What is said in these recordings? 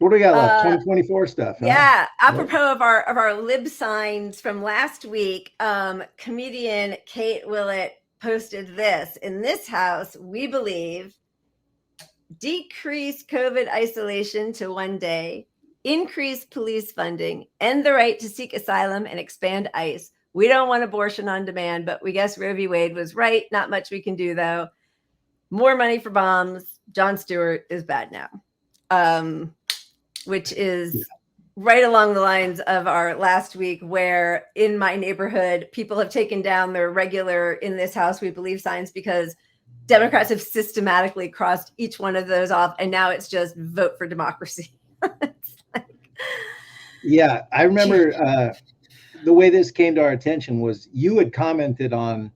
What do we got left? 2024 stuff, huh? Yeah. Apropos of our lib signs from last week, comedian Kate Willett posted this. In this house, we believe decrease COVID isolation to 1 day, increase police funding, end the right to seek asylum, and expand ICE. We don't want abortion on demand, but we guess Roe v. Wade was right. Not much we can do, though. More money for bombs. Jon Stewart is bad now. Which is right along the lines of our last week, where in my neighborhood, people have taken down their regular "in this house we believe" signs because Democrats have systematically crossed each one of those off. And now it's just vote for democracy. Yeah, I remember the way this came to our attention was you had commented on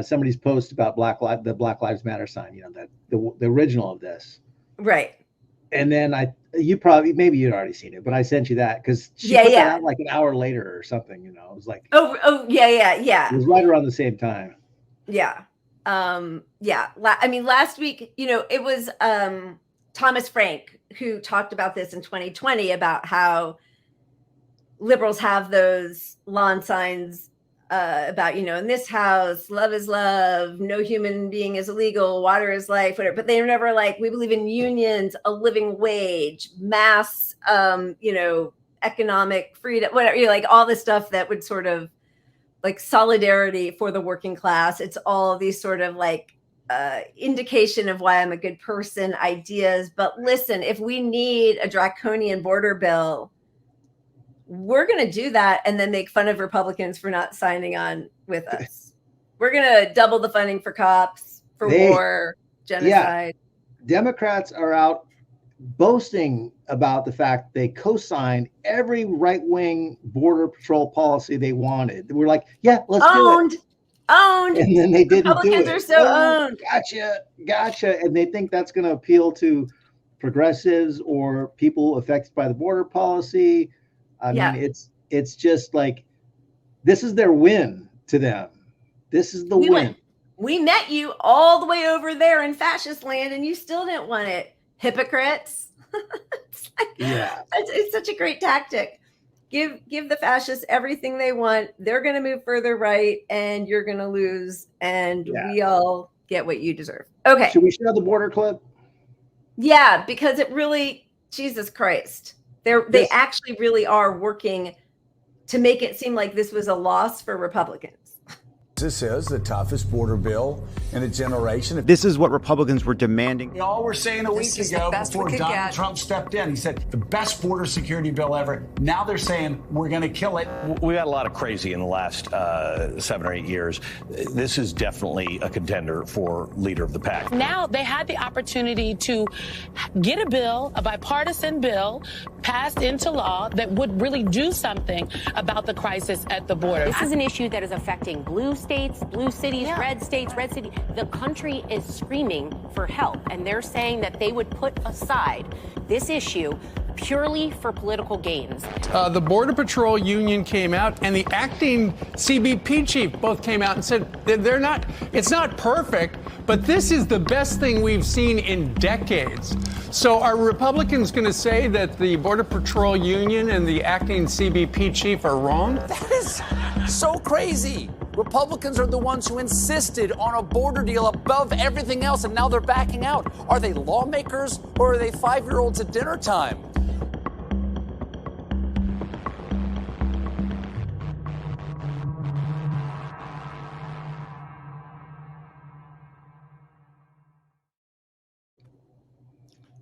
somebody's post about the Black Lives Matter sign, that the original of this. Right. And then maybe you'd already seen it, but I sent you that because she put that out like an hour later or something. It was like, yeah. It was right around the same time. Yeah. I mean, last week, it was Thomas Frank who talked about this in 2020 about how liberals have those lawn signs about, in this house, love is love, no human being is illegal, water is life, whatever. But they were never like, we believe in unions, a living wage, mass, economic freedom, whatever, like all this stuff that would sort of like solidarity for the working class. It's all these sort of like indication of why I'm a good person ideas. But listen, if we need a draconian border bill, we're going to do that and then make fun of Republicans for not signing on with us. We're going to double the funding for cops, for war, genocide. Yeah. Democrats are out boasting about the fact they co-signed every right-wing border patrol policy they wanted. We're like, yeah, let's do it. Owned. And then they didn't do it. Republicans are so owned. Gotcha. And they think that's going to appeal to progressives or people affected by the border policy. I mean, it's just like, this is their win to them. This is the win. We met you all the way over there in fascist land and you still didn't want it. Hypocrites. It's such a great tactic. Give the fascists everything they want. They're going to move further right and you're going to lose. And we all get what you deserve. Okay. Should we show the border clip? Yeah, because it really, Jesus Christ. They actually really are working to make it seem like this was a loss for Republicans. This is the toughest border bill in a generation. This is what Republicans were demanding. Y'all were saying a week ago before Donald Trump stepped in, he said the best border security bill ever. Now they're saying we're going to kill it. We had a lot of crazy in the last 7 or 8 years. This is definitely a contender for leader of the pack. Now they had the opportunity to get a bill, a bipartisan bill, passed into law that would really do something about the crisis at the border. This is an issue that is affecting blue states, blue cities, red states, red city. The country is screaming for help, and they're saying that they would put aside this issue purely for political gains. The Border Patrol Union came out and the acting CBP chief both came out and said it's not perfect, but this is the best thing we've seen in decades. So are Republicans going to say that the Border Patrol Union and the acting CBP chief are wrong? That is so crazy. Republicans are the ones who insisted on a border deal above everything else, and now they're backing out. Are they lawmakers or are they 5-year-olds at dinner time?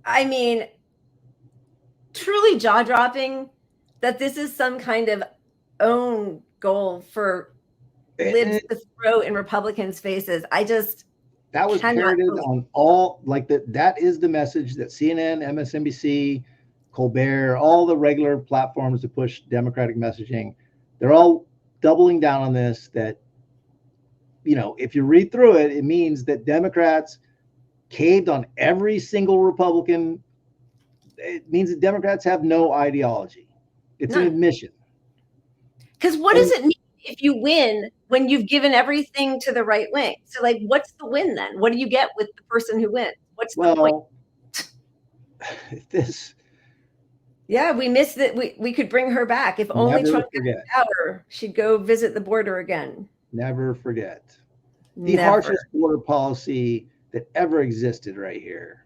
I mean, truly jaw-dropping that this is some kind of own goal for libs to throw in Republicans' faces. That was parroted on all, like that is the message that CNN, MSNBC, Colbert, all the regular platforms to push Democratic messaging, they're all doubling down on this, that, if you read through it, it means that Democrats caved on every single Republican. It means that Democrats have no ideology. It's an admission. Because what does it mean if you win when you've given everything to the right wing? So, like, what's the win then? What do you get with the person who wins? What's the point? Yeah, we missed that. We could bring her back. If only Never Trump forget. got power, she'd go visit the border again. Never forget. The Never. harshest border policy that ever existed right here.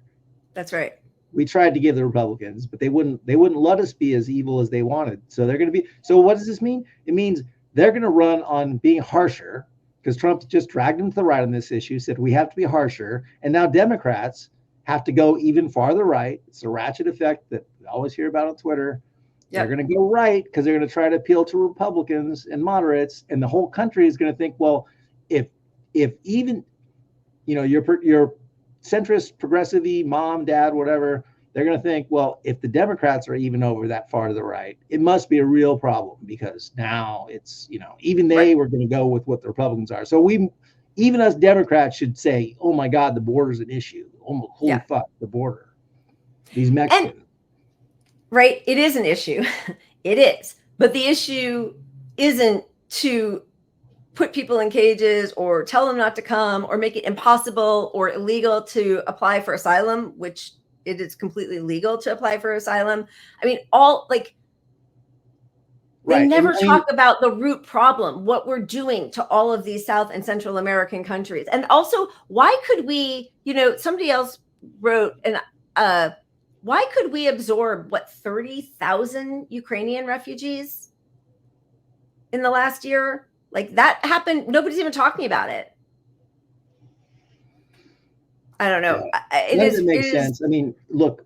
That's right. We tried to give the Republicans, but they wouldn't let us be as evil as they wanted. So they're going to be. So what does this mean? It means they're going to run on being harsher, because Trump just dragged them to the right on this issue, said we have to be harsher. And now Democrats have to go even farther right. It's a ratchet effect that we always hear about on Twitter. Yep. They're going to go right because they're going to try to appeal to Republicans and moderates, and the whole country is going to think, well, if even, you know, your centrist, progressive-y, mom, dad, whatever, they're going to think, well, if the Democrats are even over that far to the right, it must be a real problem, because now it's, you know, even they were going to go with what the Republicans are. So even us Democrats should say, oh my God, the border's an issue. Oh, holy fuck, the border. These Mexicans. And, right, it is an issue. It is. But the issue isn't to put people in cages or tell them not to come or make it impossible or illegal to apply for asylum, which it is completely legal to apply for asylum. I mean, they never talk about the root problem, what we're doing to all of these South and Central American countries. And also, why could we, you know, somebody else wrote, and why could we absorb, 30,000 Ukrainian refugees in the last year? Like, that happened. Nobody's even talking about it. I don't know. Yeah. It doesn't make sense. I mean, look,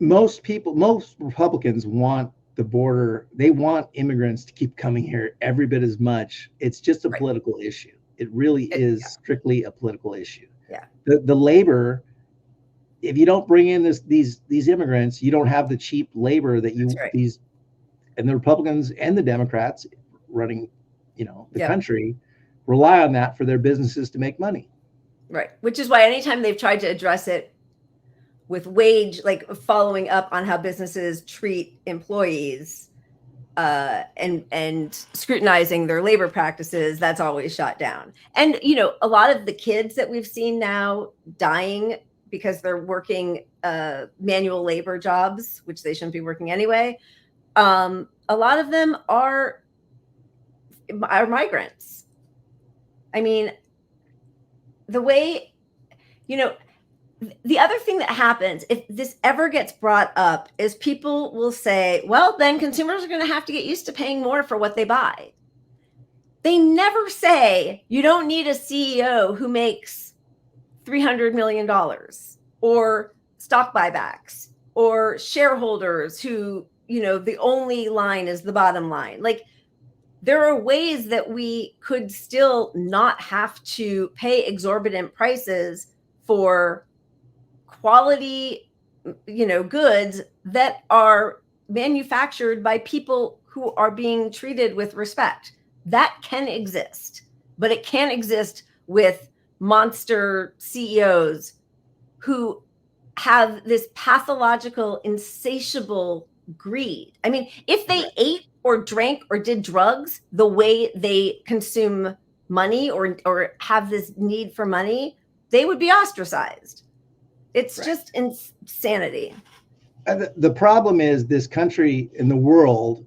most Republicans want the border. They want immigrants to keep coming here every bit as much. It's just a political issue. It really is strictly a political issue. Yeah. The labor, if you don't bring in these immigrants, you don't have the cheap labor that you and the Republicans and the Democrats running, you know, the country rely on that for their businesses to make money. Right. Which is why anytime they've tried to address it with wage, like following up on how businesses treat employees and scrutinizing their labor practices, that's always shot down. And, you know, a lot of the kids that we've seen now dying because they're working manual labor jobs, which they shouldn't be working anyway. A lot of them are migrants. I mean, the way, you know, the other thing that happens if this ever gets brought up is people will say, well, then consumers are going to have to get used to paying more for what they buy. They never say you don't need a CEO who makes $300 million or stock buybacks or shareholders who, you know, the only line is the bottom line. Like, there are ways that we could still not have to pay exorbitant prices for quality, you know, goods that are manufactured by people who are being treated with respect. That can exist, but it can't exist with monster CEOs who have this pathological, insatiable greed. I mean, if they ate or drank or did drugs the way they consume money or have this need for money, they would be ostracized. It's just insanity. The problem is this country and the world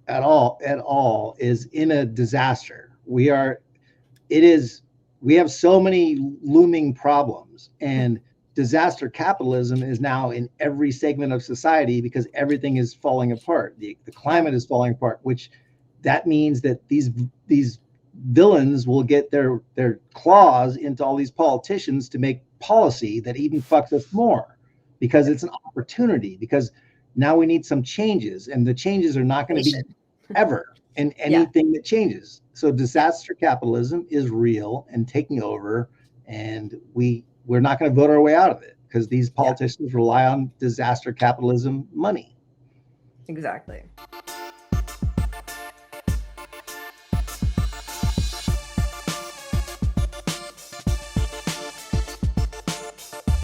at all is in a disaster. We have so many looming problems, and disaster capitalism is now in every segment of society because everything is falling apart. The climate is falling apart, which that means that these villains will get their claws into all these politicians to make policy that even fucks us more, because it's an opportunity, because now we need some changes, and the changes are not going to be ever in anything that changes. So disaster capitalism is real and taking over, and we're not going to vote our way out of it because these politicians rely on disaster capitalism money. Exactly.